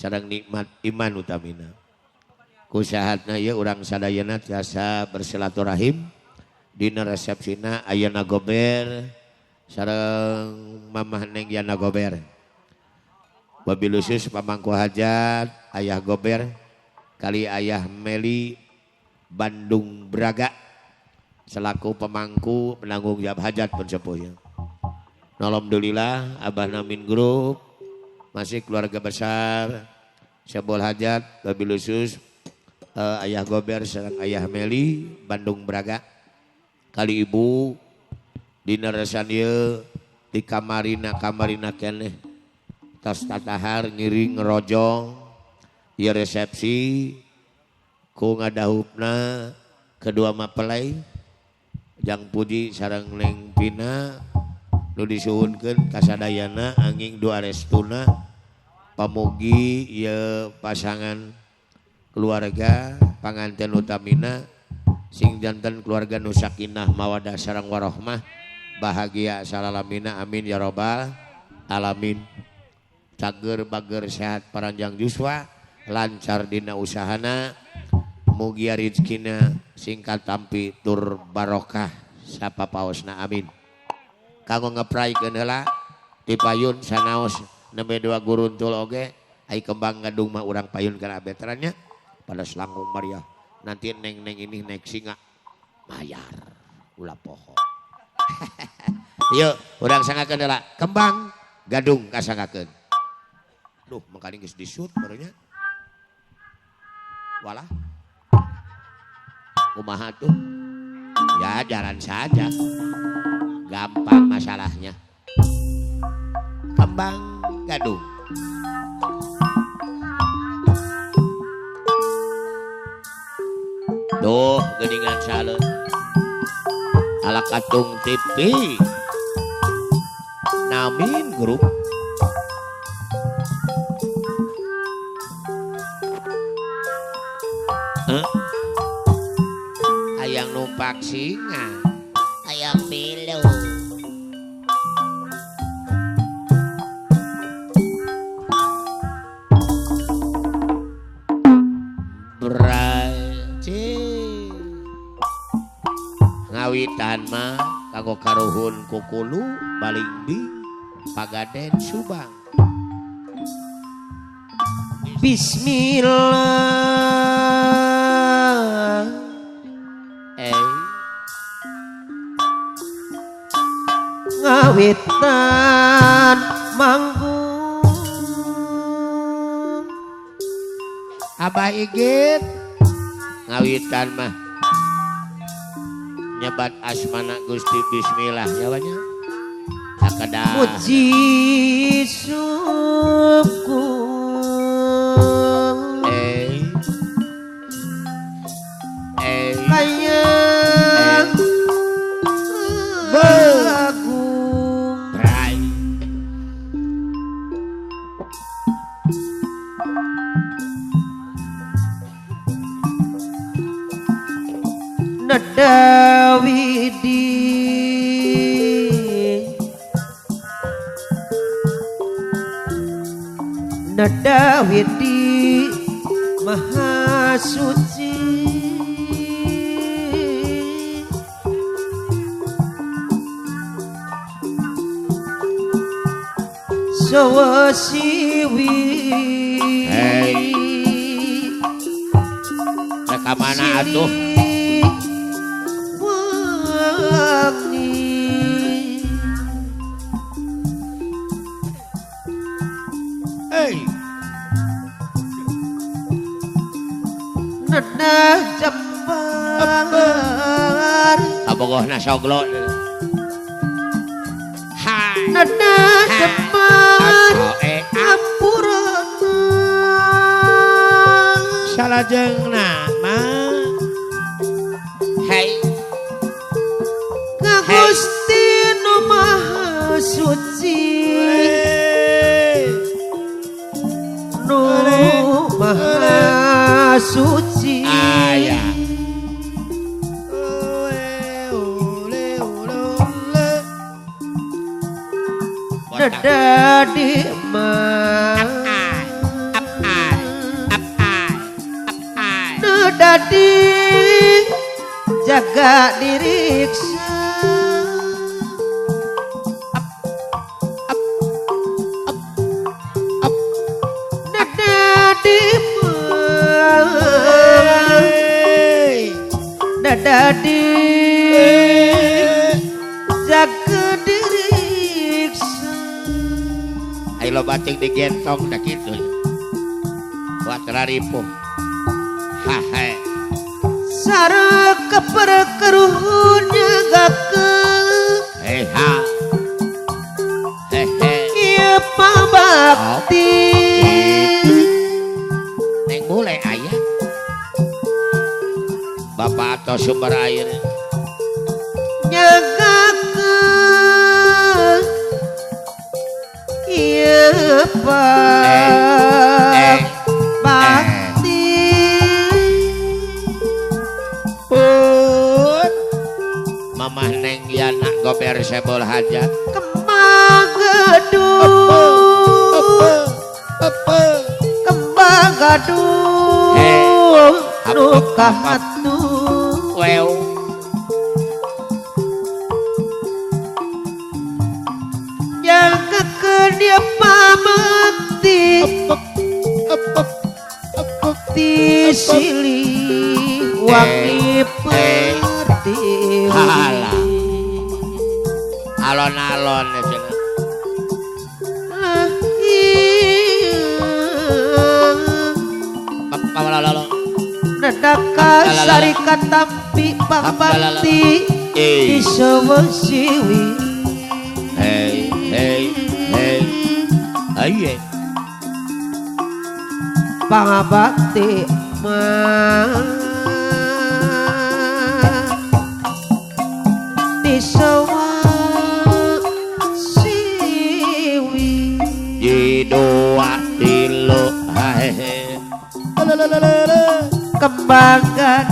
sareng nikmat iman utamina. Kusahatna ieu urang sadayana tiasa bersilaturahim dina resepsina Ayana Gober sareng Mamah Neng Yana Gober. Wabil khusus pamangku hajat Ayah Gober kali Ayah Meli Bandung Braga selaku pemangku penanggung jawab hajat pensepuhnya. Alhamdulillah Abah Namin Group masih keluarga besar Sebol Hajat wabil khusus Ayah Gober sareng Ayah Meli Bandung Braga kali ibu dina resan ieu di kamarina keneh tos tatahar ngiring ngerojong ieu resepsi ku ngadahupna kedua mapelai Jang Puji sareng Neng Pina nu disuhunkeun kasadayana anging dua restuna pamugi ieu pasangan keluarga panganten utamina sing janten keluarga nu sakinah mawadah sareng warohmah bahagia salalamina amin ya robbal alamin. Cager bager sehat paranjang juswa lancar dina usahana mugia rezekina singkat tampi tur barokah sapapaosna amin. Kanggo ngepraikeun heula ti payun sanaos nembe dua guruntul oge ai kembang gadung mah urang payun kana veterannya pada selangkung Maria nanti neng ini naik singa mayar ulah poho. Yuk urang sangakeun heula kembang gadung kasangakeun. Duh mangkali geus disut barunya. Walah. Kumaha tuh? Ya jalan saja. Gampang masalahnya. Kembang gadung. Duh geuningan saleun. Ala katung TV. Namin Grup. Hayang numpak singa. Hayang milu. Ngawitan mah kanggo karuhun kukulu Balingbi Pagaden Subang. Bismillah. Ngawitan manggung Abah Igit ngawitan mah nyebat asmana Gusti Bismillah nyawanya akadah puji syukur layang bagung rai nadawidi nadawidi maha suci sawa siwi reka mana atuh Nada jambar abogohna soglo nada jambar apura salajengna mah hai Gusti Nu Maha Suci Nu Maha Suci ayah dadi mah di jaga diriksa dadi jaga diriksa ayo lo batik digentong dah gitu buat raripuh hahe sareng keperkeruhnya gake heha hehe ieu pabakti neng mulai ayah bapak atau sumber air nyagakeun ieu bakti pun mamah neng Yana gober sebol hajat kembang gaduh kembang gaduh nu kahatu wew jagakeun dia pamekti ti silih wangi pertiwi halah alon-alon ya cenah nadaka sari katampi pambakti di sewesiwi hey hey hey aye pangabakti mah di sewesiwi di dua tilu hahe kembangan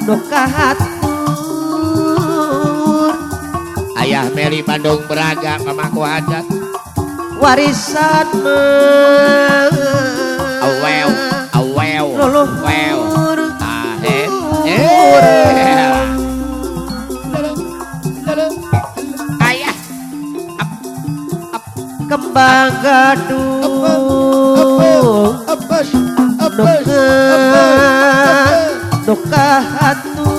duka hatur ayah Meli Bandung Braga pemangku hajat warisan awew leluhur ahe ayah kembang gaduh duka hatur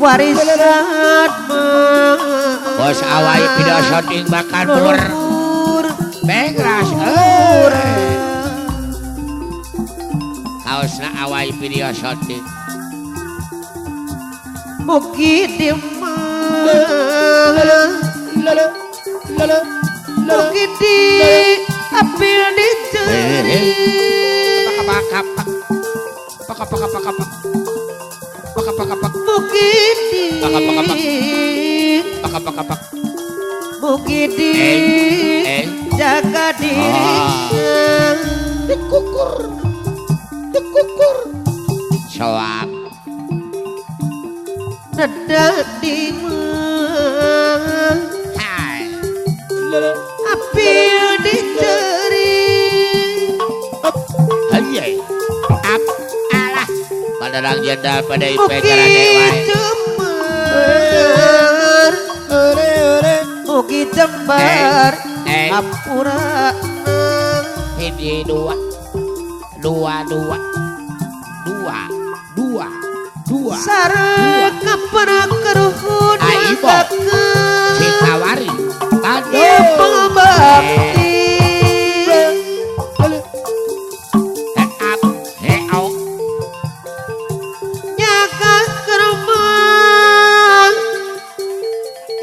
warisan bos awai video shooting bakal blur begras kaosna awai video shooting mugi dimah mugi di apil di jeri mugi di mugi di jaga diriksa dikukur soak nedak di mah apil di jeri aye alah padarang jenderal PDIP mugi Garadewa jember mugi jember apura ini dua sareng keperkeruhun Cikawari ieu pangabakti nyaga keremang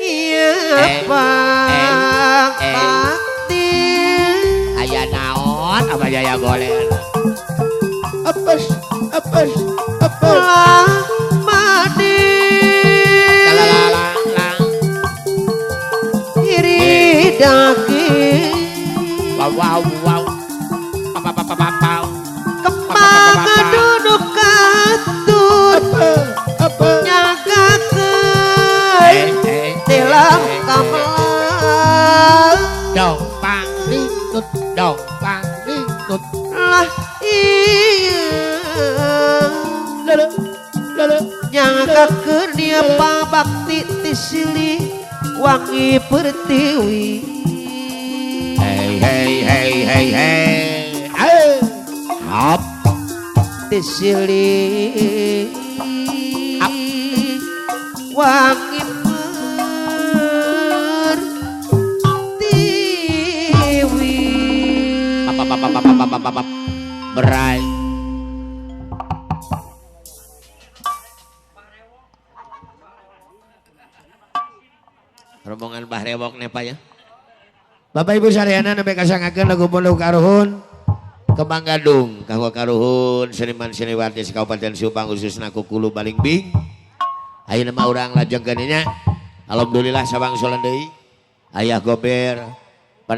ieu pangabakti aya naon apa jaya goler lah madi iri daging wow kembang duduk katut nyagakeun nyangkakeun dia pabakti tisili wangi pertiwi. Hei. Hop. Tisili wangi pertiwi. Berai. Rombongan Bah Rewok nih Pak ya. Bapak Ibu sadayana nembe kasangakeun lagu Pondok Karuhun Kembang Gadung kahwa karuhun seniman seniwati Kabupaten Subang khususna Kukulu Balingbing. Ayeuna mah urang lajengkeun nya. Alhamdulillah sabang solan deui. Ayah Gober